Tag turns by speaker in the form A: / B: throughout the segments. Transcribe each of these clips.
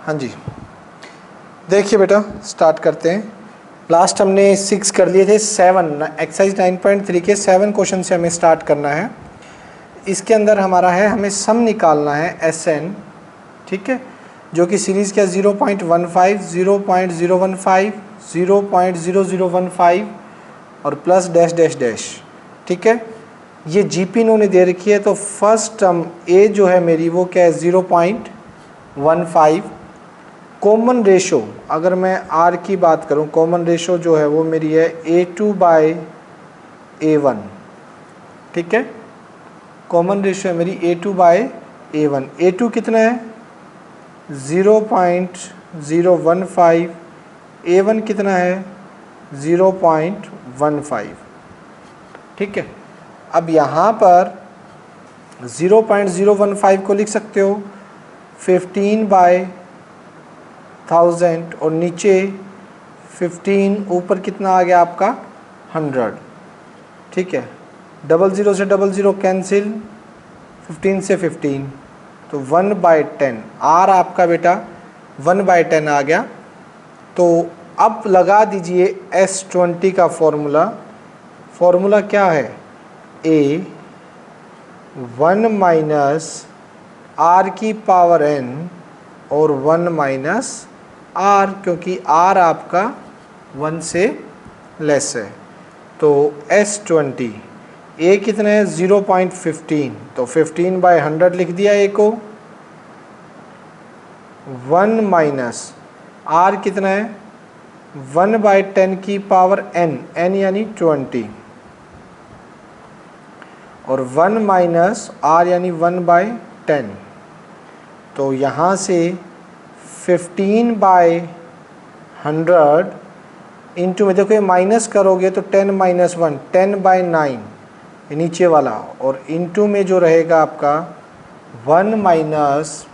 A: हाँ जी, देखिए बेटा स्टार्ट करते हैं। लास्ट हमने 6 कर लिए थे, 7 एक्सरसाइज 9.3 के 7 क्वेश्चन से हमें स्टार्ट करना है। इसके अंदर हमारा है, हमें सम निकालना है एसएन, ठीक है, जो कि सीरीज़ क्या 0.15, 0.015, 0.0015 और प्लस डैश डैश डैश, ठीक है। ये जीपी इन्होंने दे रखी है, तो फर्स्ट टर्म ए जो है मेरी वो क्या है 0.15। कॉमन रेशो अगर मैं आर की बात करूं, कॉमन रेशो जो है वो मेरी है A2/A1, ठीक है। कॉमन रेशो है मेरी A2/A1। A2 कितना है 0.015, A1 कितना है 0.15, ठीक है। अब यहाँ पर 0.015 को लिख सकते हो 15/1000 और नीचे 15, ऊपर कितना आ गया आपका 100, ठीक है। 00 से 00 कैंसिल, 15 से 15, तो 1/10 आर आपका बेटा 1/10 आ गया। तो अब लगा दीजिए S20 का फॉर्मूला। फॉर्मूला क्या है, A 1 माइनस आर की पावर n और 1 माइनस आर, क्योंकि आर आपका 1 से लेस है। तो S20 ए कितना है 0.15, तो 15/100 लिख दिया ए को। 1 माइनस आर कितना है 1/10 की पावर n, n यानी 20, और 1 माइनस आर यानी 1/10। तो यहाँ से 15/100 इंटू में, देखो ये माइनस करोगे तो 10 माइनस 1 10/9 नीचे वाला, और इंटू में जो रहेगा आपका 1 माइनस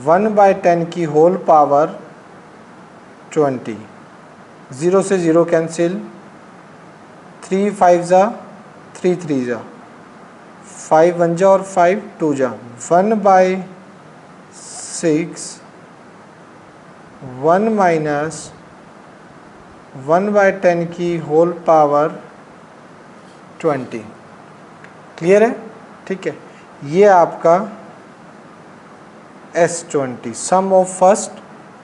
A: 1/10 की होल पावर 20। 0 से 0 कैंसिल, 3 5 जा 3 3 जा 5 1 जा और 5 2 जा, 1/6 1 माइनस 1/10 की होल पावर 20। क्लियर है, ठीक है। ये आपका S20 सम ऑफ फर्स्ट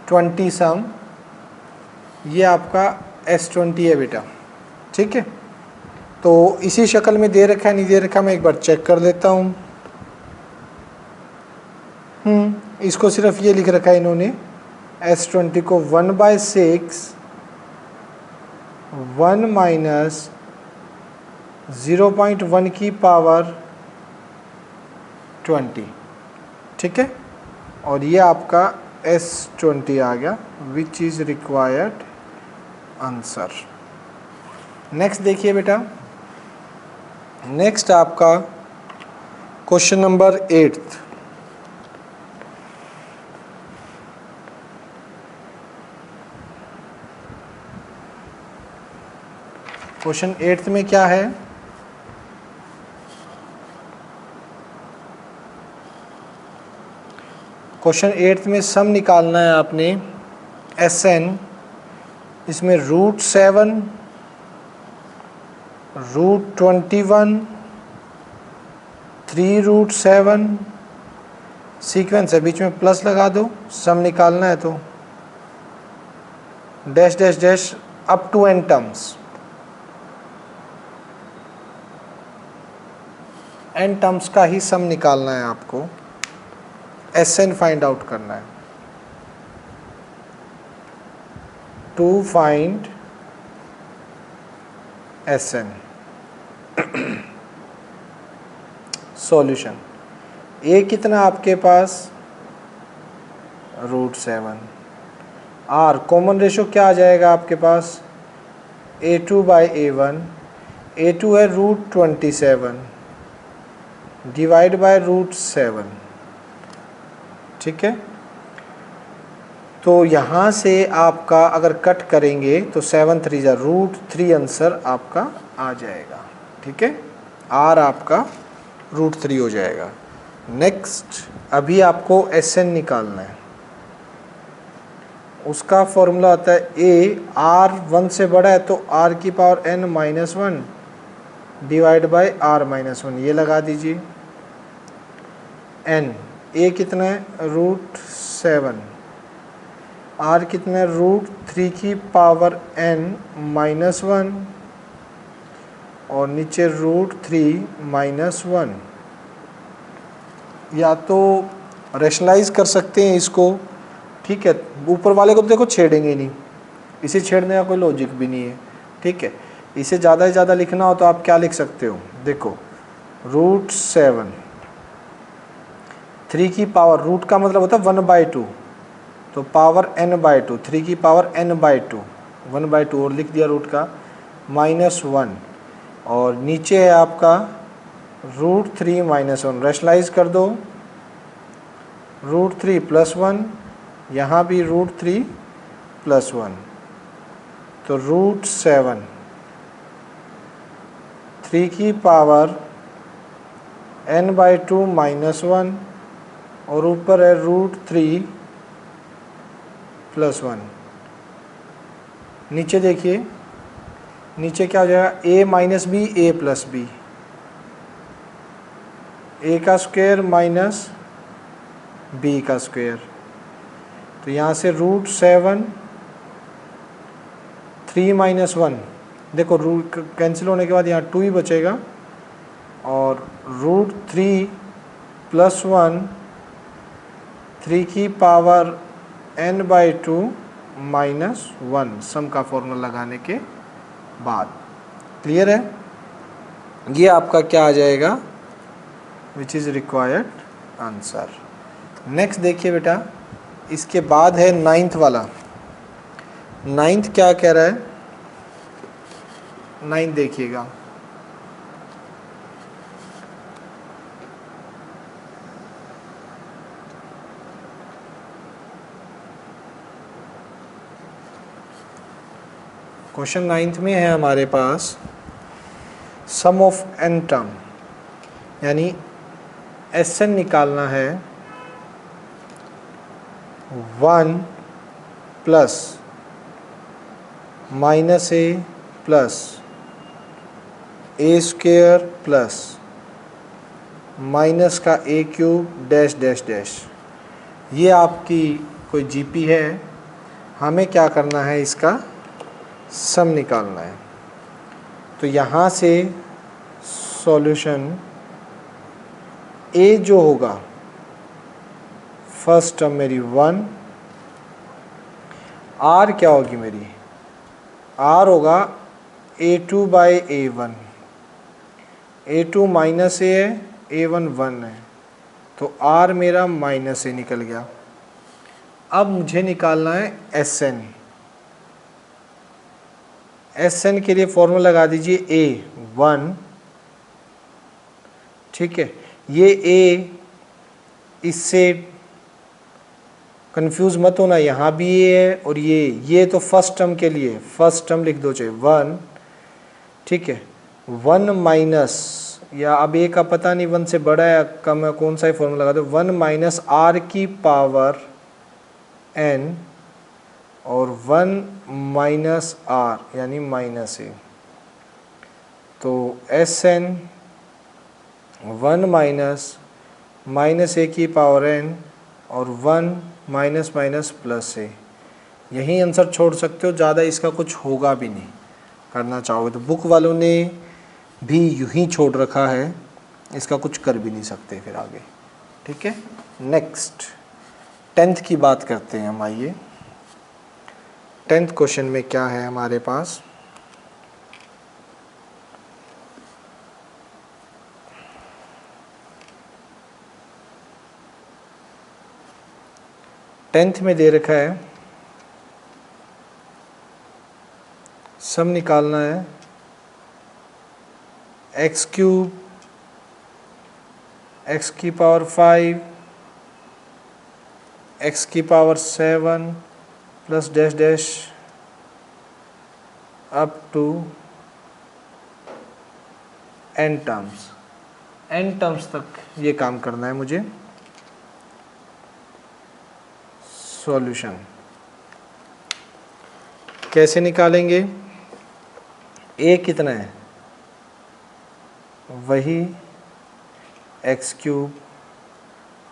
A: 20 सम, ये आपका S20 है बेटा, ठीक है। तो इसी शक्ल में दे रखा है, नहीं दे रखा मैं एक बार चेक कर लेता हूँ। इसको सिर्फ ये लिख रखा है इन्होंने, S20 को 1/6 1 माइनस 0.1 की पावर 20, ठीक है। और ये आपका S20 आ गया, विच इज़ रिक्वायर्ड आंसर। नेक्स्ट देखिए बेटा, नेक्स्ट आपका क्वेश्चन नंबर 8। क्वेश्चन 8 में क्या है, क्वेश्चन 8 में सम निकालना है आपने SN। इसमें √7, √21, 3√7 सीक्वेंस है, बीच में प्लस लगा दो, सम निकालना है तो dash dash dash up to n terms, n terms का ही सम निकालना है आपको, SN फाइंड आउट करना है। To find SN solution, A कितना आपके पास √7, R कॉमन रेशो क्या आ जाएगा आपके पास A2/A1, A2 है √27 डिवाइड बाय √7, ठीक है। तो यहाँ से आपका अगर कट करेंगे तो 7 3 जा √3 आंसर आपका आ जाएगा, ठीक है। R आपका √3 हो जाएगा। नेक्स्ट अभी आपको Sn निकालना है। उसका फॉर्मूला होता है ए, आर 1 से बड़ा है तो r की power n minus 1 divide by r minus 1, ये लगा दीजिए। n a कितना है, √7, r कितना है, √3 की पावर n माइनस 1 और नीचे √3 माइनस 1। या तो रेशनलाइज कर सकते हैं इसको, ठीक है। ऊपर वाले को तो देखो छेड़ेंगे नहीं, इसे छेड़ने का कोई लॉजिक भी नहीं है, ठीक है। इसे ज़्यादा से ज़्यादा लिखना हो तो आप क्या लिख सकते हो, देखो √7, 3 की पावर, रूट का मतलब होता है 1/2, तो पावर n/2, 3 की पावर n/2, 1/2 और लिख दिया रूट का, माइनस 1 और नीचे है आपका √3 माइनस 1। रेशनलाइज कर दो, √3 प्लस 1, यहाँ भी √3 प्लस 1, तो √7, 3 की पावर n/2 माइनस 1 और ऊपर है √3 प्लस 1। नीचे देखिए, नीचे क्या हो जाएगा, a minus B, a plus B, a का स्क्वायर माइनस b का स्क्वायर, तो यहाँ से √7, 3 माइनस 1, देखो रूट कैंसिल होने के बाद यहाँ 2 ही बचेगा, और √3 प्लस 1, 3 की पावर n/2 माइनस 1, सम का फॉर्मूला लगाने के बाद। क्लियर है, ये आपका क्या आ जाएगा, विच इज़ रिक्वायर्ड आंसर। नेक्स्ट देखिए बेटा, इसके बाद है 9th वाला। 9th क्या कह रहा है, 9th देखिएगा, क्वेश्चन 9th में है हमारे पास सम ऑफ n टर्म, यानी Sn निकालना है 1 plus minus a plus a square plus minus का a cube dash dash dash. ये आपकी कोई जीपी है, हमें क्या करना है, इसका सम निकालना है। तो यहाँ से सॉल्यूशन a जो होगा, फर्स्ट टर्म मेरी 1, r क्या होगी मेरी, r होगा a2 by a1, a2 minus a है, a1 1 है, तो r मेरा माइनस a निकल गया। अब मुझे निकालना है Sn। Sn के लिए फॉर्मूला लगा दीजिए a1, ठीक है। ये a, इससे कंफ्यूज मत होना, यहाँ भी ये है और ये तो फर्स्ट टर्म के लिए, फर्स्ट टर्म लिख दो चाहे 1, ठीक है। 1 माइनस, या अब ए का पता नहीं 1 से बड़ा है कम है, कौन सा ही फॉर्मूला लगा दो, 1 माइनस r की पावर n और 1 माइनस r यानी माइनस a, तो Sn 1 माइनस a की पावर n और 1 माइनस माइनस प्लस a। यही आंसर छोड़ सकते हो, ज़्यादा इसका कुछ होगा भी नहीं, करना चाहोगे तो। बुक वालों ने भी यूं ही छोड़ रखा है, इसका कुछ कर भी नहीं सकते फिर आगे, ठीक है। नेक्स्ट 10th की बात करते हैं हम, आइए 10th क्वेश्चन में क्या है हमारे पास, टेंथ में दे रखा है सम निकालना है x क्यूब, x की पावर 5, x की power 7 plus dash dash up to n terms. n terms तक ये काम करना है मुझे। सॉल्यूशन कैसे निकालेंगे? a कितना है? वही एक्स क्यूब।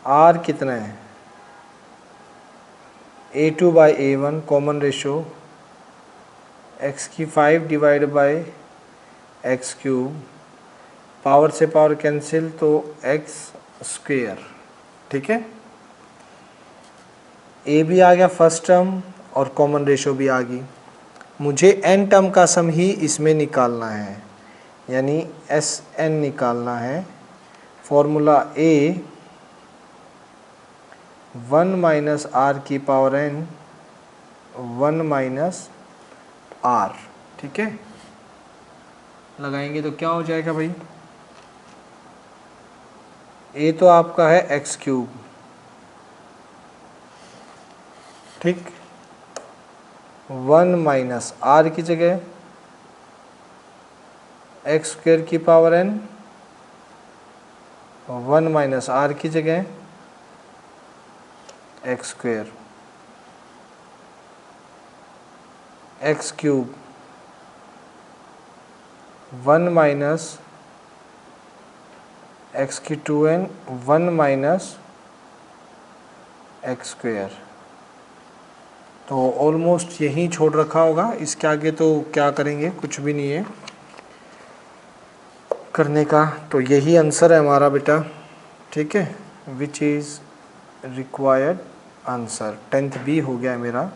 A: r कितना है? a2 by a1 common ratio x की 5 divide by x cube, power से पावर कैंसिल तो एक्स स्क्वेयर। ठीक है, a भी आ गया फर्स्ट टर्म और कॉमन रेशो भी आ गई। मुझे n टर्म का सम ही इसमें निकालना है, यानी Sn निकालना है। फॉर्मूला a 1 माइनस आर की पावर n 1 माइनस आर। ठीक है, लगाएंगे तो क्या हो जाएगा भाई? a तो आपका है एक्स क्यूब, ठीक, 1 माइनस आर की जगह एक्स स्क्वेयर की पावर n, 1 माइनस आर की जगह x square, x cube 1 minus x की 2n 1 माइनस एक्स स्क्वेयर। तो ऑलमोस्ट यहीं छोड़ रखा होगा, इसके आगे तो क्या करेंगे, कुछ भी नहीं है करने का। तो यही आंसर है हमारा बेटा। ठीक है, which is required answer. 10th बी हो गया है मेरा।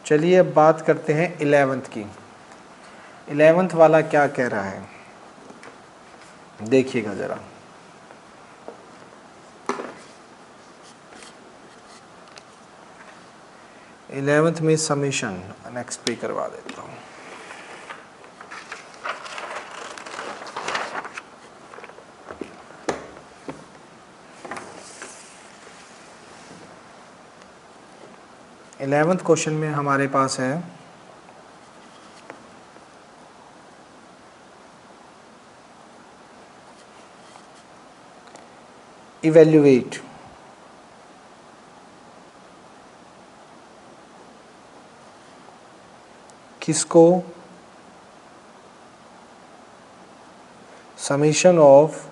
A: चलिए अब बात करते हैं 11th की। 11th वाला क्या कह रहा है, देखिएगा ज़रा। इलेवेंथ में समीशन नेक्स्ट पे करवा देता हूँ। इलेवेंथ क्वेश्चन में हमारे पास है इवेल्युएट किसको? Summation of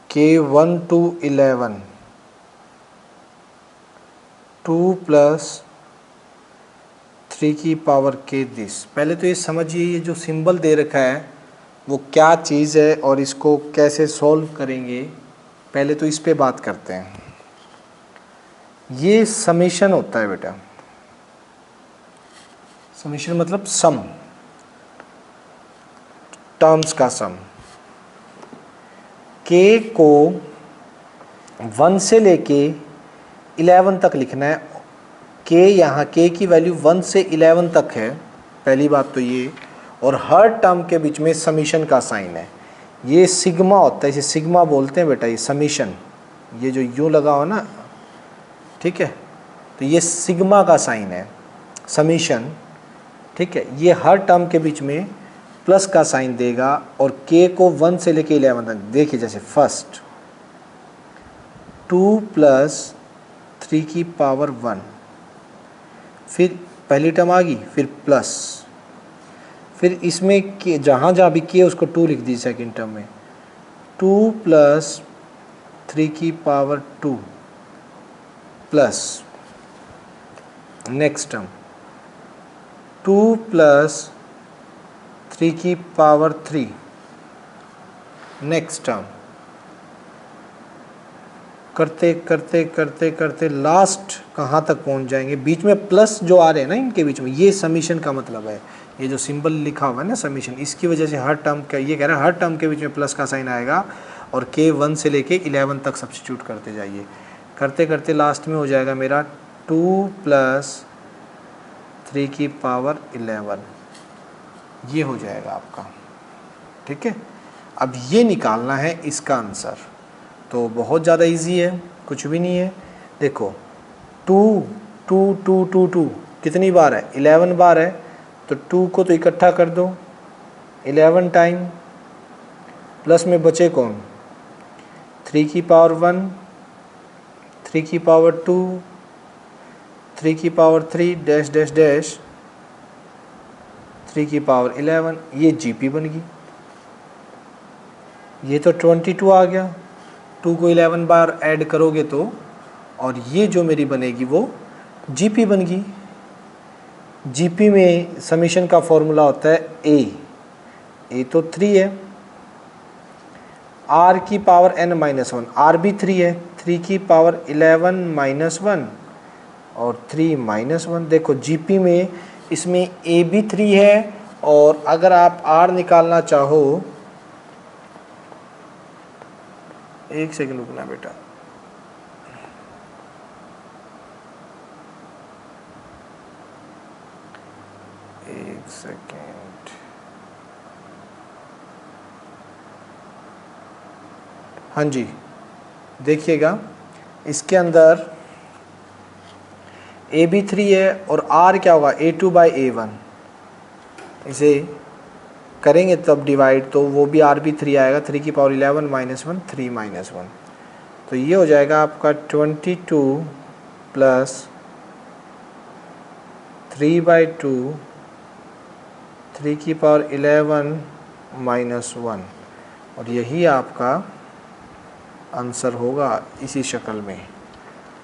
A: k1 to 11 2 plus 3 की पावर k दिस। पहले तो ये समझिए, ये जो सिंबल दे रखा है वो क्या चीज़ है और इसको कैसे सॉल्व करेंगे। पहले तो इस पे बात करते हैं। ये समीशन होता है बेटा, समीशन मतलब सम, टर्म्स का सम। k को 1 से लेके 11 तक लिखना है। k यहाँ k की वैल्यू 1 से 11 तक है, पहली बात तो ये। और हर टर्म के बीच में समीशन का साइन है। ये सिग्मा होता है, इसे सिग्मा बोलते हैं बेटा। ये समीशन, ये जो यूँ लगा हो ना, ठीक है, तो ये सिग्मा का साइन है समीशन। ठीक है, ये हर टर्म के बीच में प्लस का साइन देगा। और k को 1 से लेके 11 तक देखिए, जैसे फर्स्ट 2 प्लस 3 की पावर 1, फिर पहली टर्म आ गई, फिर प्लस, फिर इसमें के जहाँ जहाँ भी k उसको 2 लिख दी सेकेंड टर्म में। 2 प्लस 3 की power 2 plus next term 2 plus 3 की पावर 3 नेक्स्ट टर्म। करते करते करते करते लास्ट कहाँ तक पहुँच जाएंगे? बीच में प्लस जो आ रहे हैं ना इनके बीच में, ये समीशन का मतलब है। ये जो सिंबल लिखा हुआ है ना समीशन, इसकी वजह से हर टर्म का, ये कह रहा है हर टर्म के बीच में प्लस का साइन आएगा। और k 1 से लेके 11 तक सब्स्टिट्यूट करते जाइए। करते करते लास्ट में हो जाएगा मेरा 2 प्लस 3 की पावर 11, ये हो जाएगा आपका। ठीक है, अब ये निकालना है इसका आंसर। तो बहुत ज़्यादा इजी है, कुछ भी नहीं है। देखो 2 2 2 2 2 कितनी बार है? 11 बार है। तो 2 को तो इकट्ठा कर दो 11 टाइम, प्लस में बचे कौन, 3 की पावर 1, 3 की पावर 2, 3 की पावर 3 डैश डैश डैश 3 की पावर 11, ये जीपी बन गई। ये तो 22 आ गया, 2 को 11 बार ऐड करोगे तो, और ये जो मेरी बनेगी वो जीपी बन गई। जीपी में समीशन का फॉर्मूला होता है ए तो 3 है, आर की पावर n माइनस 1, आर भी 3 है, 3 की पावर 11 माइनस 1 और 3 माइनस 1। देखो जीपी में इसमें ए भी 3 है, और अगर आप आर निकालना चाहो, एक सेकंड रुकना बेटा, एक सेकेंड, हाँ जी देखिएगा, इसके अंदर ए भी 3 है और आर क्या होगा, A2 बाई A1। इसे करेंगे तब डिवाइड तो वो भी आर भी 3 आएगा, 3 की पावर 11 माइनस 1, 3 माइनस 1, तो ये हो जाएगा आपका 22 प्लस 3 बाई 2, 3 की पावर 11 माइनस 1, और यही आपका आंसर होगा इसी शक्ल में,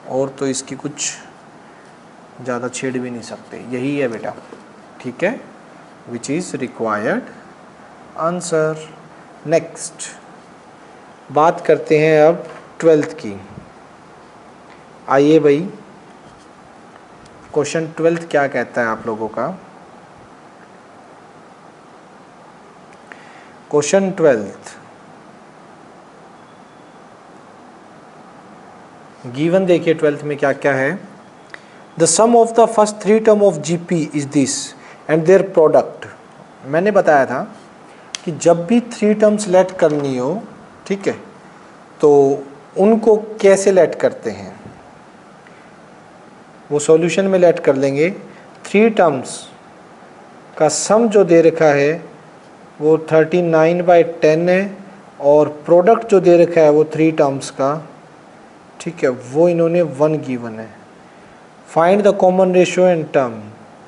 A: और तो इसकी कुछ ज़्यादा छेड़ भी नहीं सकते, यही है बेटा, ठीक है, which is required answer. Next बात करते हैं अब 12th की। आइए भाई, क्वेश्चन 12th क्या कहता है आप लोगों का। क्वेश्चन 12th गिवन देखिए 12th में क्या क्या है। The sum of the first 3 term of GP is this and their product. मैंने बताया था कि जब भी 3 टर्म्स लेट करनी हो, ठीक है, तो उनको कैसे लेट करते हैं, वो सॉल्यूशन में लेट कर लेंगे। 3 टर्म्स का सम जो दे रखा है वो 39/10 है, और प्रोडक्ट जो दे रखा है वो 3 टर्म्स का, ठीक है, वो इन्होंने 1 गिवन है। Find the common ratio and term.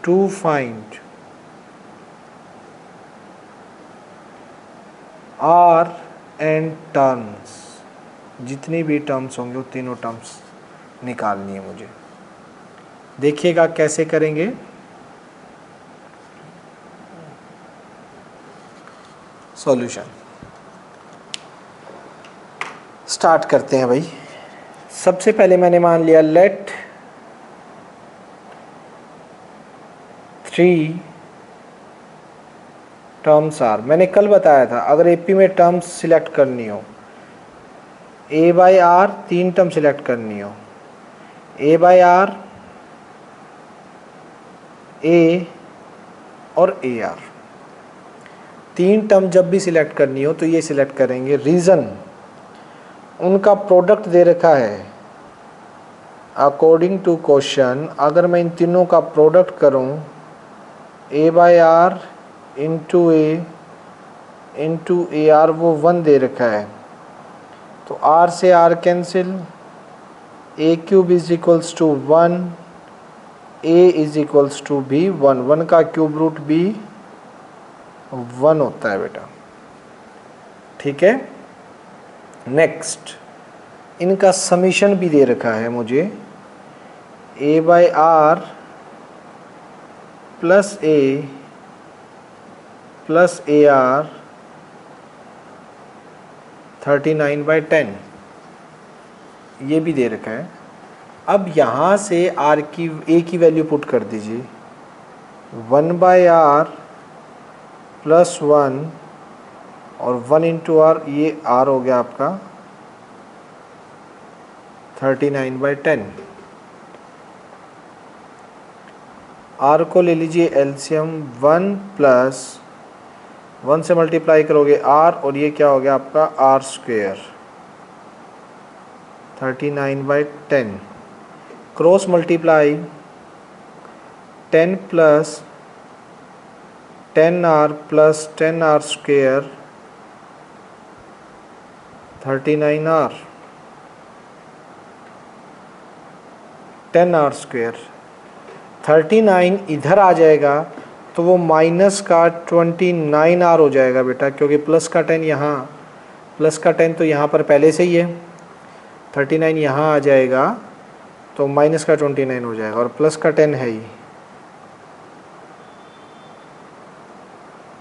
A: To find R and terms, जितनी भी टर्म्स होंगे वो तीनों टर्म्स निकालनी है मुझे। देखिएगा कैसे करेंगे। सॉल्यूशन स्टार्ट करते हैं भाई। सबसे पहले मैंने मान लिया लेट 3 टर्म्स आर। मैंने कल बताया था अगर एपी में टर्म्स सिलेक्ट करनी हो, ए बाई आर 3 टर्म सिलेक्ट करनी हो, ए बाई आर, ए और ए आर, 3 टर्म जब भी सिलेक्ट करनी हो तो ये सिलेक्ट करेंगे। रीज़न, उनका प्रोडक्ट दे रखा है अकॉर्डिंग टू क्वेश्चन। अगर मैं इन तीनों का प्रोडक्ट करूं, A by R into A R, वो 1 दे रखा है, तो आर से R cancel, A cube is equals to 1, A is equals to भी 1, 1 का क्यूब रूट भी 1 होता है बेटा, ठीक है। नेक्स्ट, इनका समीशन भी दे रखा है मुझे, A by R plus A R 39/10, ये भी दे रखा है। अब यहाँ से आर की ए की वैल्यू पुट कर दीजिए, 1 बाई आर प्लस 1 और 1 इंटू आर, ये आर हो गया आपका 39/10। आर को ले लीजिए एलसीएम, 1 प्लस 1 से मल्टीप्लाई करोगे आर, और ये क्या हो गया आपका R square 39/10। Cross multiply 10 plus 10 R plus 10 R square 39r 10r square. 39 इधर आ जाएगा तो वो माइनस का 29r हो जाएगा बेटा, क्योंकि प्लस का 10 यहाँ, प्लस का 10 तो यहाँ पर पहले से ही है। 39 यहाँ आ जाएगा तो माइनस का 29 हो जाएगा और प्लस का 10 है ही।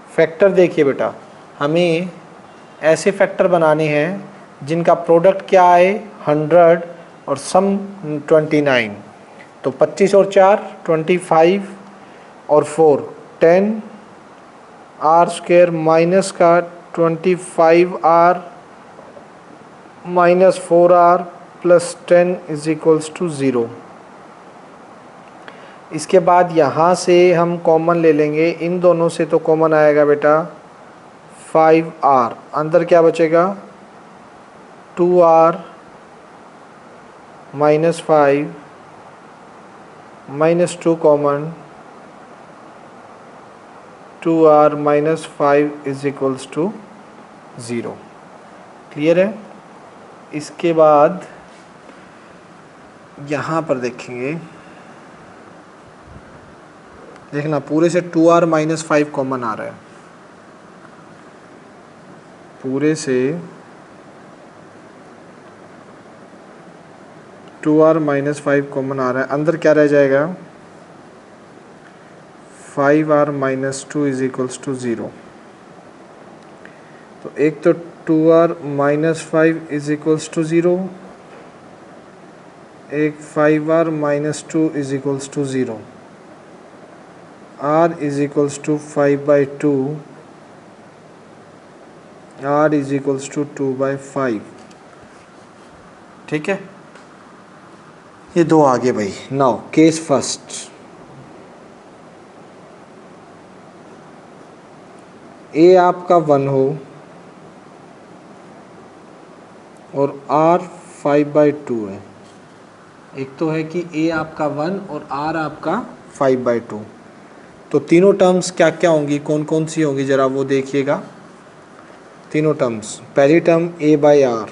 A: फैक्टर देखिए बेटा, हमें ऐसे फैक्टर बनाने हैं जिनका प्रोडक्ट क्या आए 100 और सम 29। तो 25 और 4 25 और 4 10 r स्क्वायर माइनस का 25r minus 4r plus 10 is equals to 0। इसके बाद यहाँ से हम कॉमन ले लेंगे, इन दोनों से तो कॉमन आएगा बेटा 5r, अंदर क्या बचेगा 2r minus 5 minus 2 common 2r minus 5 is equals to 0। Clear है। इसके बाद यहाँ पर देखेंगे, देखना पूरे से 2r माइनस 5 कॉमन आ रहा है, पूरे से 2r माइनस 5 कॉमन आ रहा है, अंदर क्या रह जाएगा 5r minus 2 is equals to 0। तो एक तो 2r minus 5 is equals to 0, एक 5r minus 2 is equals to 0। r is equals to 5/2, r is equals to 2/5। ठीक है, ये दो आगे भाई। नाउ केस फर्स्ट, a आपका 1 हो और r 5/2 है। एक तो है कि a आपका 1 और r आपका 5/2, तो तीनों टर्म्स क्या क्या होंगी, कौन कौन सी होंगी ज़रा वो देखिएगा। तीनों टर्म्स, पहली टर्म a/r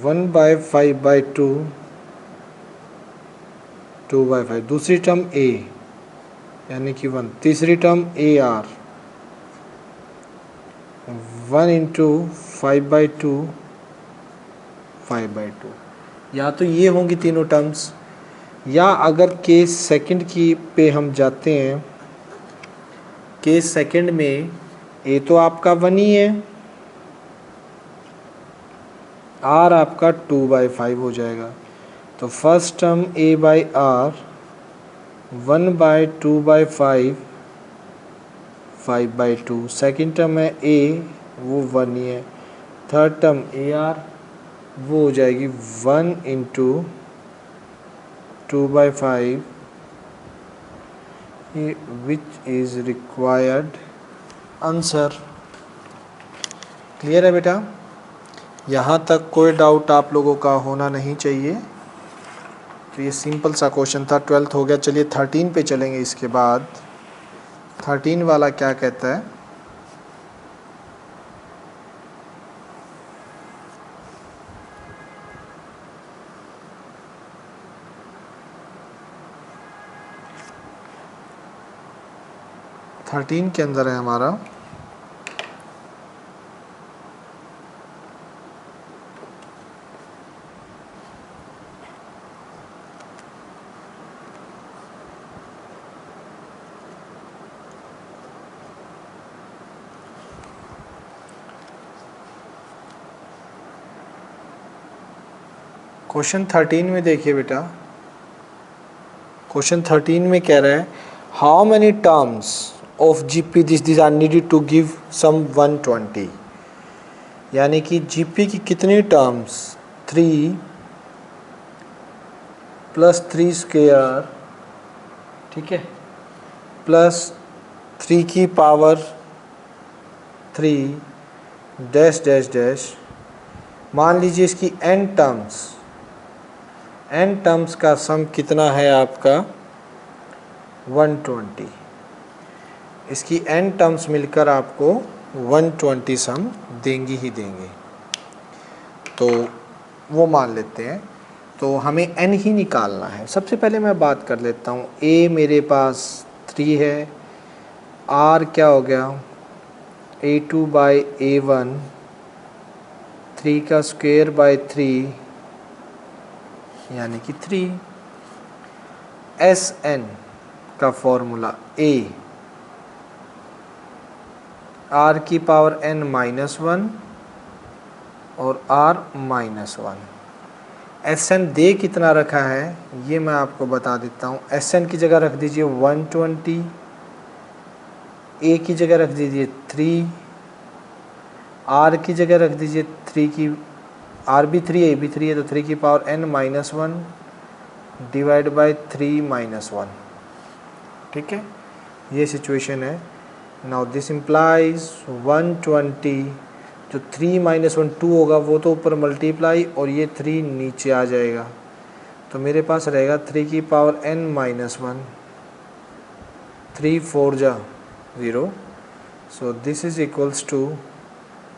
A: 1/5/2 2/5, दूसरी टर्म a यानी कि 1, तीसरी टर्म ar 1 इंटू 5/2 5/2। या तो ये होंगी तीनों टर्म्स, या अगर केस सेकंड की पे हम जाते हैं, केस सेकंड में a तो आपका 1 ही है, r आपका 2/5 हो जाएगा। तो first term a/r 1/2/5 5/2, second term है a वो 1 ही है, थर्ड टर्म ar वो हो जाएगी 1 into 2/5 which is required answer. Clear है बेटा, यहाँ तक कोई डाउट आप लोगों का होना नहीं चाहिए। तो ये सिंपल सा क्वेश्चन था, 12th हो गया। चलिए 13 पे चलेंगे। इसके बाद 13 वाला क्या कहता है, थर्टीन के अंदर है हमारा क्वेश्चन 13 में देखिए बेटा, क्वेश्चन 13 में कह रहा है how many terms of GP this are needed to give sum 120। यानी कि जीपी की कितनी टर्म्स, 3 प्लस 3 स्क्वायर, ठीक है, प्लस 3 की पावर 3 डैश डैश डैश। मान लीजिए इसकी n टर्म्स का सम कितना है आपका 120। इसकी n टर्म्स मिलकर आपको 120 सम देंगी ही देंगी, तो वो मान लेते हैं। तो हमें n ही निकालना है। सबसे पहले मैं बात कर लेता हूँ, a मेरे पास 3 है, r क्या हो गया a2 बाई a1, 3 का स्क्वायर बाई 3 यानी कि 3। Sn का फॉर्मूला a r की पावर n माइनस 1 और r माइनस 1। Sn दे कितना रखा है ये मैं आपको बता देता हूँ। Sn की जगह रख दीजिए 120, a की जगह रख दीजिए 3, r की जगह रख दीजिए 3 की, r भी 3 है, a भी 3 है, तो 3 की power n minus 1 divide by 3 minus 1। ठीक है, ये सिचुएशन है। नाउ दिस इम्प्लाइज 120, जो 3 माइनस 1 2 होगा वो तो ऊपर मल्टीप्लाई और ये 3 नीचे आ जाएगा, तो मेरे पास रहेगा 3 की पावर n माइनस 1, 3 4 जा 0, so this is equals to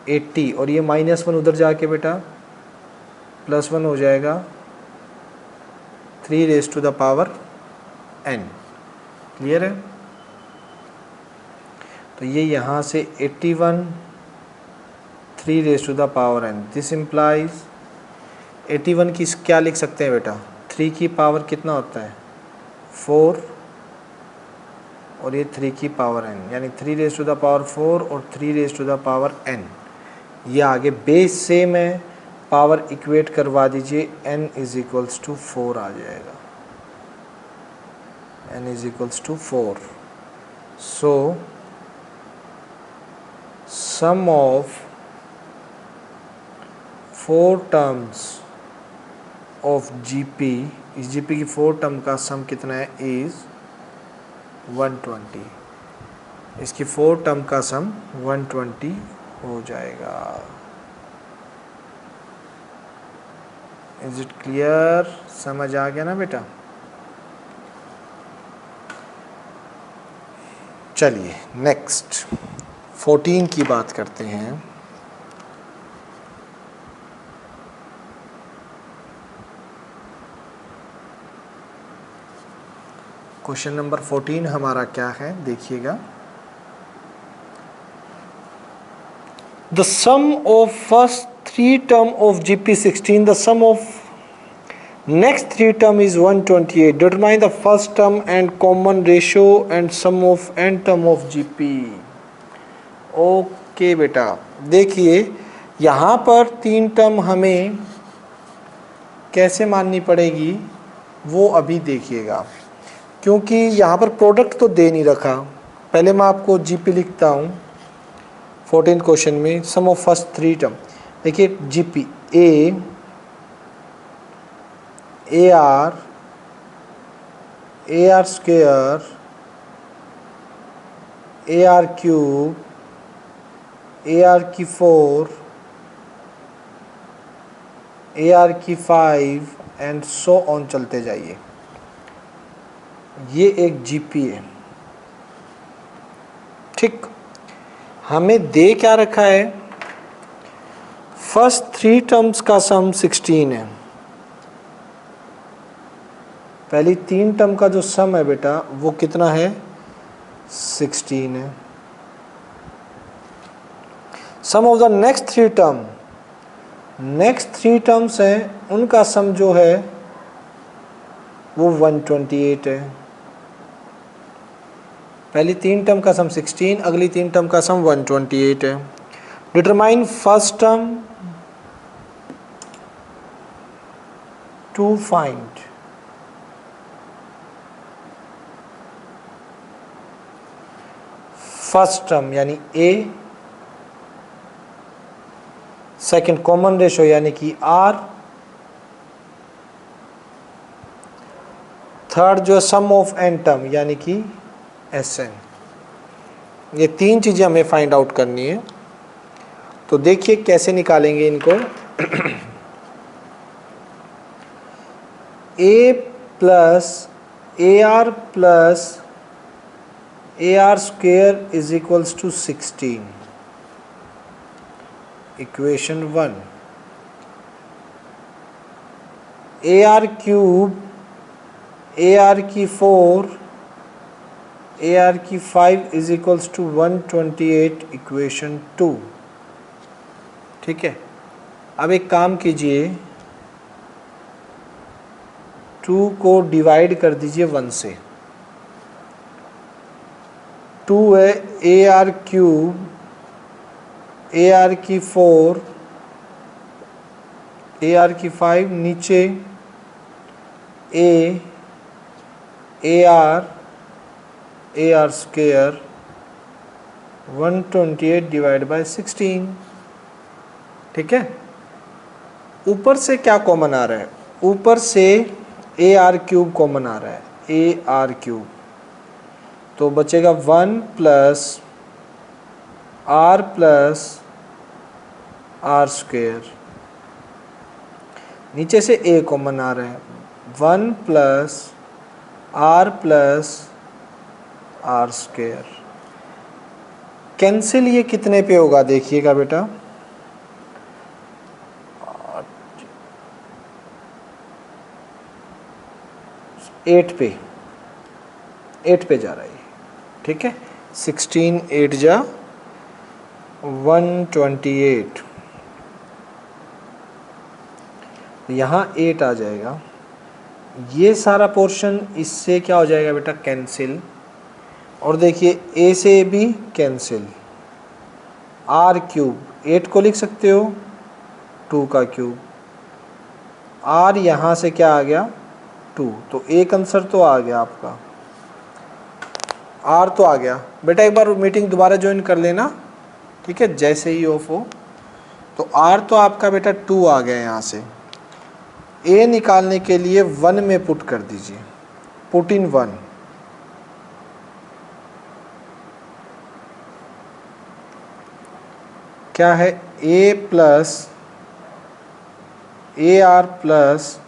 A: 80, और ये माइनस 1 उधर जाके बेटा प्लस 1 हो जाएगा, 3 raise to the power n। Clear है? तो ये यहाँ से 81, 3 raise to the power n, this implies 81 की क्या लिख सकते हैं बेटा, 3 की पावर कितना होता है 4, और ये 3 की पावर n, यानी 3 रेज टू द पावर 4 और 3 raise to the power n। ये आगे बेस सेम है, पावर इक्वेट करवा दीजिए, n इज इक्वल्स टू 4 आ जाएगा, n is equals to 4। So sum of 4 terms of GP, इस GP की 4 टर्म का सम कितना है इज 120, इसकी 4 टर्म का सम 120 हो जाएगा। Is it clear? समझ आ गया ना बेटा? चलिए नेक्स्ट 14 की बात करते हैं। क्वेश्चन नंबर 14 हमारा क्या है देखिएगा। The sum of first 3 term of GP16, the sum of next 3 term is 128. Determine the first term and common ratio and sum of n term of GP. Okay बेटा, देखिए यहाँ पर 3 टर्म हमें कैसे माननी पड़ेगी वो अभी देखिएगा, क्योंकि यहाँ पर प्रोडक्ट तो दे नहीं रखा। पहले मैं आपको GP लिखता हूँ 14 क्वेश्चन में, सम ऑफ फर्स्ट 3 टर्म। देखिए GP A, AR, AR square, AR cube, AR की 4, AR की 5 एंड सो ऑन चलते जाइए। ये एक GP है। ठीक, हमें दे क्या रखा है, फर्स्ट 3 टर्म्स का सम 16 है। पहली 3 टर्म का जो सम है बेटा वो कितना है 16 है। Sum of the next 3 term, next 3 terms हैं उनका सम जो है वो 128 है। पहली 3 टर्म का सम 16, अगली 3 टर्म का सम 128 है। Determine first term to find first term यानी A, सेकंड कॉमन रेशो यानी कि R, थर्ड जो सम ऑफ n टर्म यानी कि Sn। ये 3 चीज़ें हमें फाइंड आउट करनी है। तो देखिए कैसे निकालेंगे इनको। A plus AR plus AR square is equals to 16। Equation 1। AR cube, AR की 4, AR की 5 इज इक्वल्स टू 128 इक्वेशन 2। ठीक है, अब एक काम कीजिए, 2 को डिवाइड कर दीजिए 1 से। 2 है AR क्यूब, AR की 4, AR की 5, नीचे AR स्क्वायर 128 डिवाइड बाय 16। ठीक है, ऊपर से क्या कॉमन आ रहा है? ऊपर से AR क्यूब कॉमन आ रहा है, AR क्यूब, तो बचेगा 1 प्लस R स्क्वायर। नीचे से A कॉमन आ रहा है, 1 प्लस R स्क्वायर। कैंसिल ये कितने पे होगा देखिएगा बेटा, 8 पे जा रहा है। ठीक है, 16 8 जा 128, यहाँ 8 आ जाएगा। ये सारा पोर्शन इससे क्या हो जाएगा बेटा, कैंसिल। और देखिए A से भी कैंसिल। R क्यूब 8 को लिख सकते हो 2 का क्यूब, R यहाँ से क्या आ गया 2, तो एक आंसर तो आ गया आपका, R तो आ गया। बेटा एक बार मीटिंग दोबारा ज्वाइन कर लेना, ठीक है, जैसे ही ऑफ हो। तो R तो आपका बेटा 2 आ गया। यहाँ से A निकालने के लिए 1 में पुट कर दीजिए, पुट इन 1। क्या है, AR plus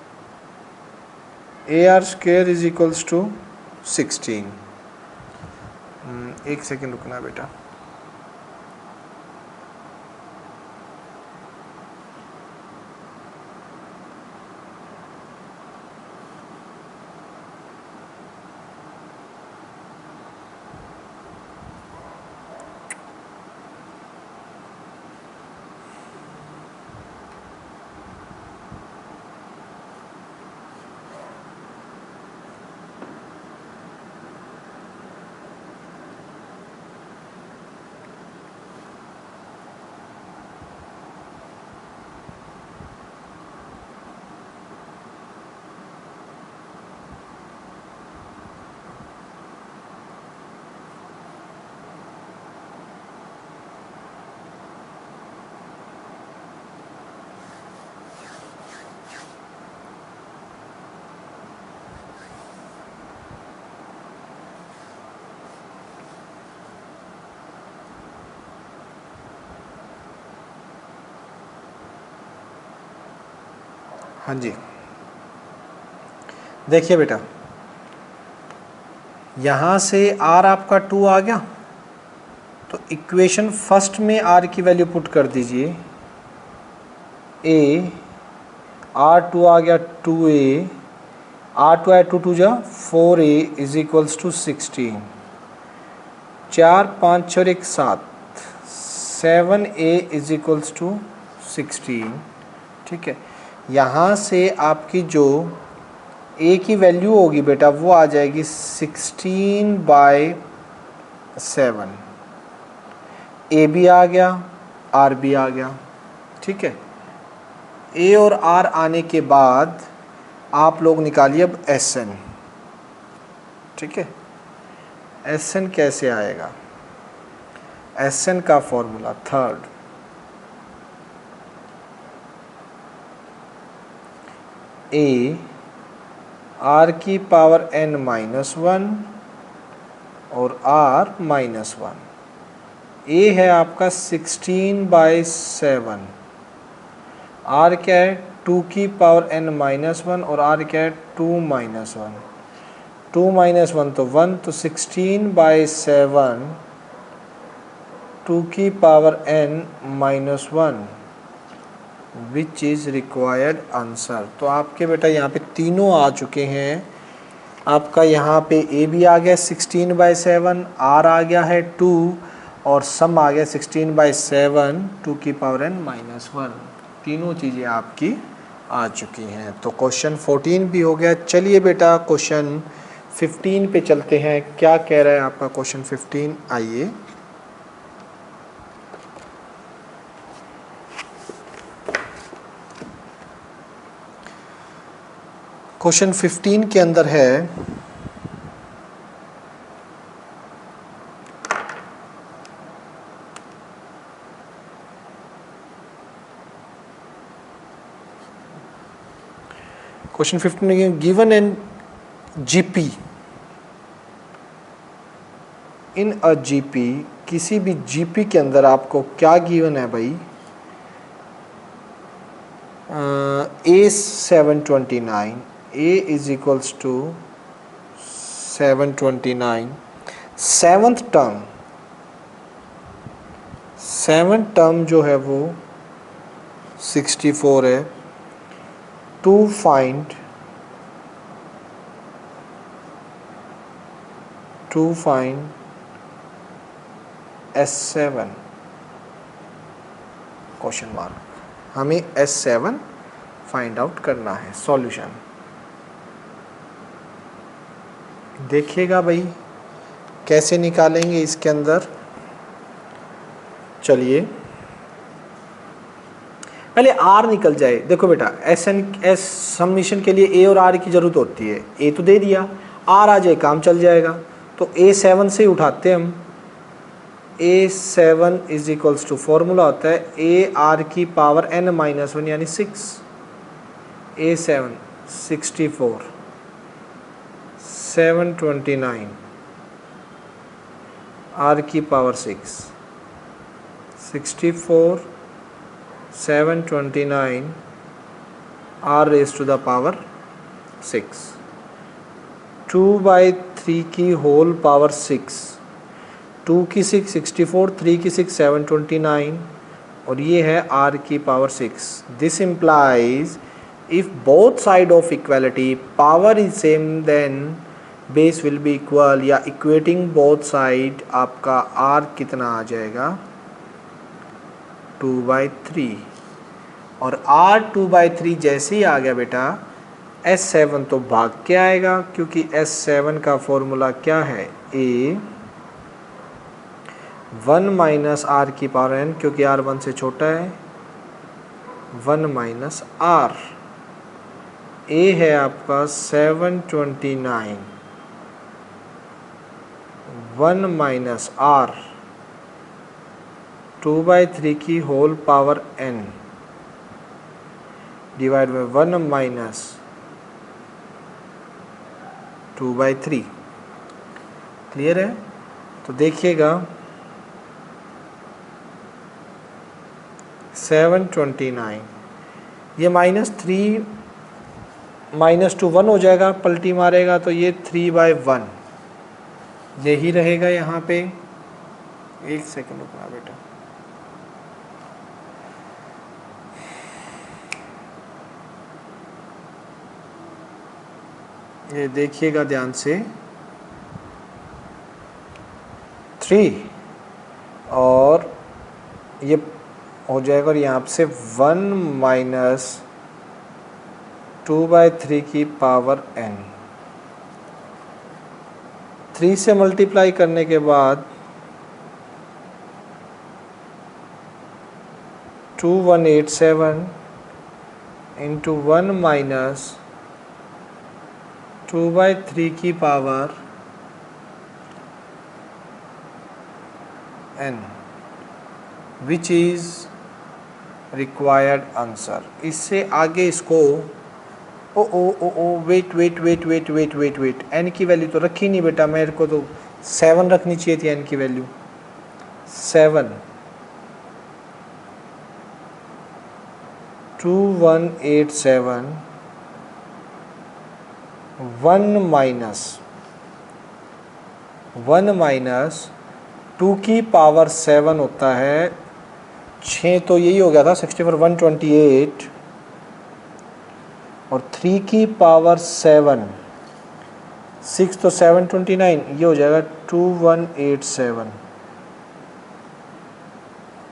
A: AR square is equals to 16। एक सेकेंड रुकना बेटा। हाँ जी, देखिए बेटा, यहाँ से R आपका 2 आ गया, तो इक्वेशन फर्स्ट में R की वैल्यू पुट कर दीजिए। R2 आ गया 2A, R2 आया 2 जा 4A is equals to 16। 4 5 6 1 7, 7A is equals to 16। ठीक है, यहाँ से आपकी जो A की वैल्यू होगी बेटा वो आ जाएगी 16/7। A भी आ गया, R भी आ गया। ठीक है, A और R आने के बाद आप लोग निकालिए अब SN। ठीक है, SN कैसे आएगा? SN का फॉर्मूला थर्ड, A R की पावर N -1 और R -1। A है आपका 16/7, R क्या है 2 की पावर N -1 और R क्या है 2 -1। 2 -1 तो 1, तो 16/7 2 की power N -1 which is required answer. तो आपके बेटा यहाँ पे तीनों आ चुके हैं। आपका यहाँ पे ए भी आ गया 16/7, आर आ गया है 2 और सम आ गया 16/7 2 की पावर n -1। तीनों चीज़ें आपकी आ चुकी हैं। तो क्वेश्चन 14 भी हो गया। चलिए बेटा क्वेश्चन 15 पे चलते हैं। क्या कह रहा है आपका क्वेश्चन 15? आइए क्वेश्चन 15 के अंदर है question 15 given an GP, in a GP, किसी भी जीपी के अंदर आपको क्या गिवन है भाई? A729, A is equals to 729, seventh term जो है वो 64 है। To find S7 question mark, हमें S7 फाइंड आउट करना है। सॉल्यूशन देखिएगा भाई कैसे निकालेंगे इसके अंदर। चलिए पहले R निकल जाए। देखो बेटा एस समीशन के लिए A और R की ज़रूरत होती है। A तो दे दिया, R आ जाए काम चल जाएगा। तो A7 से उठाते हम। A7 is equals to formula होता है AR की पावर n-1 यानी 6। A7 64 729 R की power 6 64 729 R raise to the power 6 2/3 की होल पावर 6, 2 की 6 64, 3 की 6 729 और ये है R की power 6। This implies if both side of equality power is same then base will be equal, या इक्वेटिंग बोथ साइड आपका R कितना आ जाएगा 2/3 और R 2/3 जैसे ही आ गया बेटा S7 तो भाग के आएगा, क्योंकि S7 का फॉर्मूला क्या है A1 माइनस R की पावर n, क्योंकि R 1 से छोटा है 1 माइनस R। A है आपका 729 1 माइनस R 2/3 की whole power n divide by 1 minus 2/3। Clear है? तो देखिएगा 729 ये -3 -2 1 हो जाएगा, पलटी मारेगा तो ये 3/1 यही रहेगा यहाँ पे। एक सेकंड रुकना बेटा। ये देखिएगा ध्यान से 3 और ये हो जाएगा और यहाँ से 1 माइनस 2/3 की पावर n। 3 से मल्टीप्लाई करने के बाद 2187 इंटू 1 माइनस 2/3 की power n which is required answer. इससे आगे इसको वेट n की वैल्यू तो रखी नहीं बेटा, मेरे को तो 7 रखनी चाहिए थी n की वैल्यू। 7 2187 1 माइनस 2 की पावर 7 होता है 6 तो यही हो गया था 64 128 और 3 की पावर 7 6 तो 729, ये हो जाएगा 2187।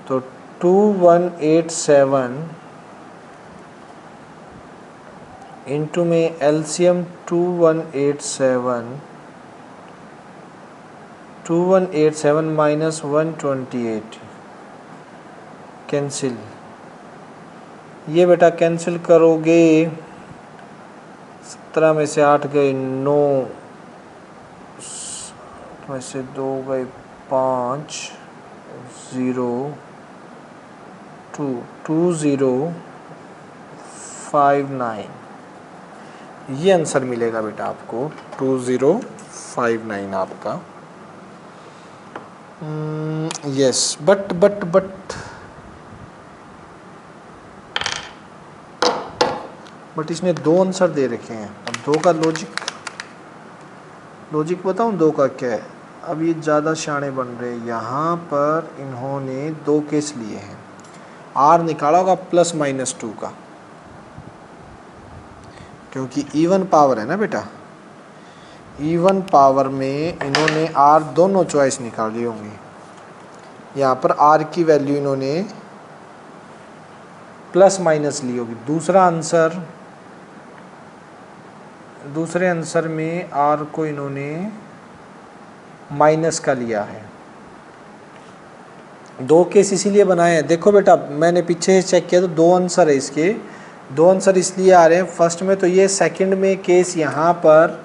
A: तो 2187 इंटू में एलसीएम 2187 माइनस 128 कैंसिल। ये बेटा कैंसिल करोगे 17 में से 8 गए 9 में से 2 गए 5 0 2 2059। ये आंसर मिलेगा बेटा आपको 2059 आपका। यस बट इसने 2 आंसर दे रखे हैं। अब 2 का लॉजिक बताऊं 2 का क्या है। अब ये ज़्यादा शाणे बन रहे हैं। यहाँ पर इन्होंने 2 केस लिए हैं। आर निकाला होगा प्लस माइनस 2 का, क्योंकि इवन पावर है ना बेटा। इवन पावर में इन्होंने आर दोनों चॉइस निकाली होंगी। यहाँ पर आर की वैल्यू इन्होंने प्लस माइनस ली होगी। दूसरे आंसर में आर को इन्होंने माइनस का लिया है। 2 केस इसीलिए बनाए हैं। देखो बेटा मैंने पीछे चेक किया तो 2 आंसर है इसके। 2 आंसर इसलिए आ रहे हैं। फर्स्ट में तो ये, सेकंड में केस यहाँ पर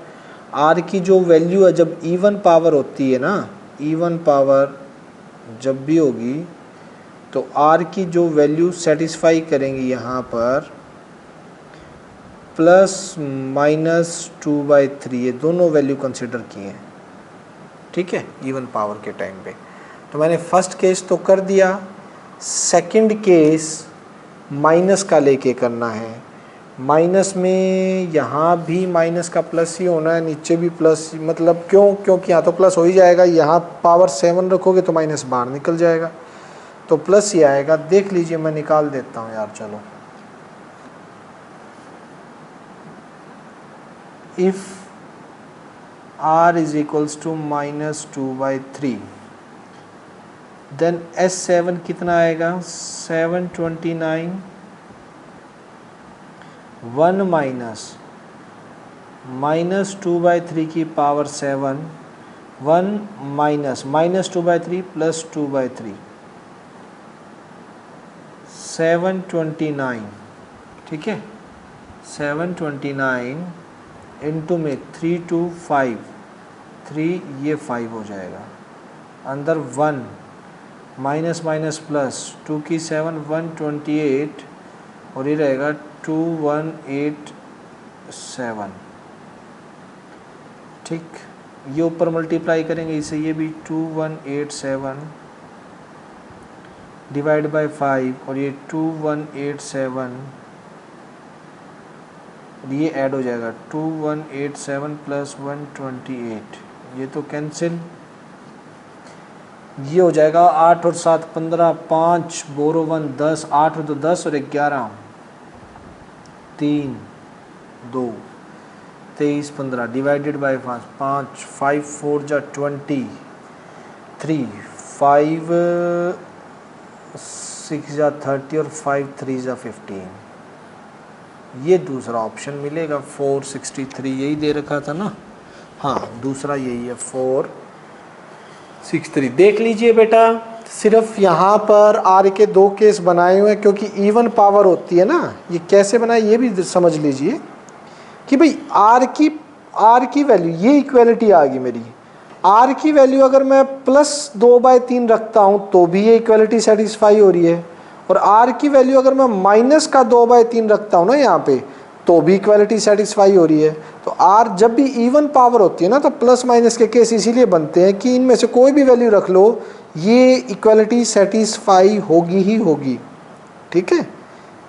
A: आर की जो वैल्यू है जब इवन पावर होती है ना, इवन पावर जब भी होगी तो आर की जो वैल्यू सेटिस्फाई करेंगी यहाँ पर प्लस माइनस 2/3, ये दोनों वैल्यू कंसिडर किए हैं। ठीक है, इवन पावर के टाइम पे। तो मैंने फर्स्ट केस तो कर दिया, सेकंड केस माइनस का लेके करना है। माइनस में यहाँ भी माइनस का प्लस ही होना है, नीचे भी प्लस। मतलब क्योंकि यहाँ तो प्लस हो ही जाएगा। यहाँ पावर 7 रखोगे तो माइनस बाहर निकल जाएगा, तो प्लस ही आएगा। देख लीजिए मैं निकाल देता हूँ यार। चलो, if r is equals to -2/3 then S7 कितना आएगा 729 1 माइनस 2/3 की पावर 7 1 माइनस 2/3 प्लस 2/3 729। ठीक है, 729 इंटू में 3 2 5 3, ये 5 हो जाएगा। अंदर 1 माइनस माइनस प्लस 2 की 7 128 और ये रहेगा 2187। ठीक, ये ऊपर मल्टीप्लाई करेंगे इसे, ये भी 2187 डिवाइड बाय 5 और ये 2187, ये ऐड हो जाएगा 2187 प्लस 128, ये तो कैंसिल। ये हो जाएगा 8 और 7 15, 5 बोरो 1 10, 8 और 2 10 और 11 3 2 23 15 डिवाइडेड बाय 5 5 4 जा 20 3 5 6 जा 30 और 5 3 जा 15। ये दूसरा ऑप्शन मिलेगा 463, यही दे रखा था ना। हाँ, दूसरा यही है 463। देख लीजिए बेटा, सिर्फ यहाँ पर आर के 2 केस बनाए हुए हैं क्योंकि इवन पावर होती है ना। ये कैसे बनाए ये भी समझ लीजिए कि भाई आर की वैल्यू, ये इक्वलिटी आ गई मेरी। आर की वैल्यू अगर मैं प्लस 2/3 रखता हूँ तो भी ये इक्वलिटी सेटिस्फाई हो रही है, और आर की वैल्यू अगर मैं माइनस का 2/3 रखता हूँ ना यहाँ पे तो भी इक्वलिटी सेटिस्फाई हो रही है। तो आर जब भी इवन पावर होती है ना तो प्लस माइनस के केस इसीलिए बनते हैं कि इनमें से कोई भी वैल्यू रख लो ये इक्वलिटी सेटिस्फाई होगी ही होगी। ठीक है,